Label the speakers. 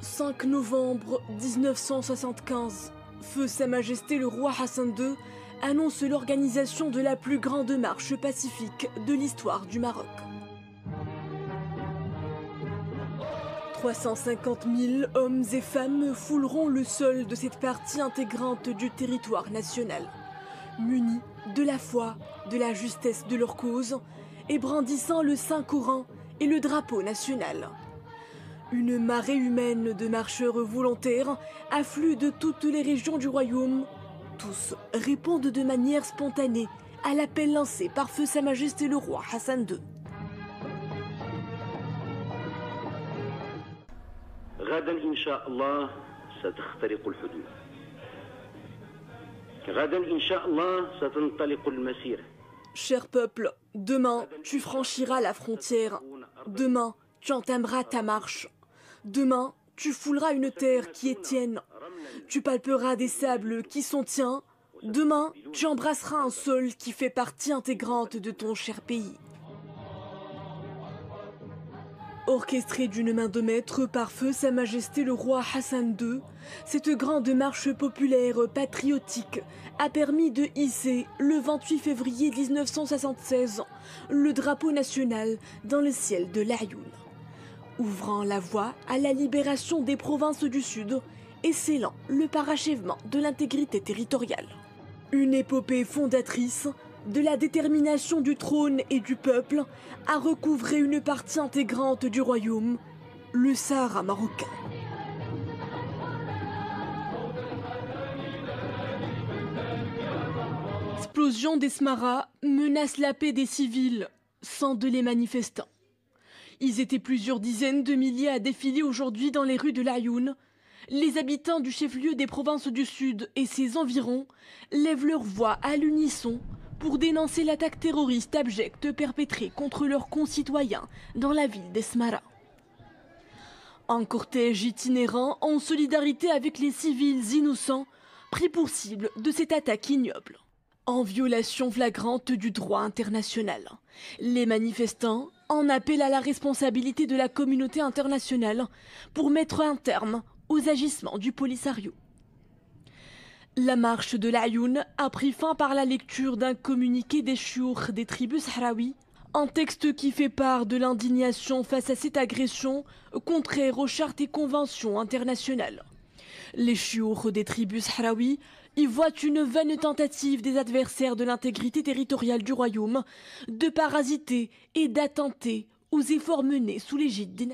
Speaker 1: 5 novembre 1975, Feu Sa Majesté le roi Hassan II annonce l'organisation de la plus grande marche pacifique de l'histoire du Maroc. 350 000 hommes et femmes fouleront le sol de cette partie intégrante du territoire national, munis de la foi, de la justesse de leur cause et brandissant le Saint-Coran et le drapeau national. Une marée humaine de marcheurs volontaires afflue de toutes les régions du royaume. Tous répondent de manière spontanée à l'appel lancé par Feu Sa Majesté le roi Hassan II.
Speaker 2: غدا إن شاء الله ستخترق الحدود. غدا إن شاء الله ستنطلق المسيرة.
Speaker 1: Cher peuple, demain tu franchiras la frontière. Demain tu entameras ta marche. Demain tu fouleras une terre qui est tienne. Tu palperas des sables qui sont tiens. Demain tu embrasseras un sol qui fait partie intégrante de ton cher pays. Orchestrée d'une main de maître par Feu Sa Majesté le roi Hassan II, cette grande marche populaire patriotique a permis de hisser le 28 février 1976 le drapeau national dans le ciel de l'Aïoun, ouvrant la voie à la libération des provinces du Sud et scellant le parachèvement de l'intégrité territoriale. Une épopée fondatrice de la détermination du trône et du peuple à recouvrer une partie intégrante du royaume, le Sahara marocain. L'explosion des Smara menace la paix des civils, sans de les manifestants. Ils étaient plusieurs dizaines de milliers à défiler aujourd'hui dans les rues de l'Aïoun. Les habitants du chef-lieu des provinces du Sud et ses environs lèvent leur voix à l'unisson pour dénoncer l'attaque terroriste abjecte perpétrée contre leurs concitoyens dans la ville d'Esmara. Un cortège itinérant en solidarité avec les civils innocents pris pour cible de cette attaque ignoble. En violation flagrante du droit international, les manifestants en appellent à la responsabilité de la communauté internationale pour mettre un terme aux agissements du Polisario. La marche de l'Aïoun a pris fin par la lecture d'un communiqué des chiours des tribus sahraouis, un texte qui fait part de l'indignation face à cette agression contraire aux chartes et conventions internationales. Les chiours des tribus sahraouis y voient une vaine tentative des adversaires de l'intégrité territoriale du royaume de parasiter et d'attenter aux efforts menés sous l'égide des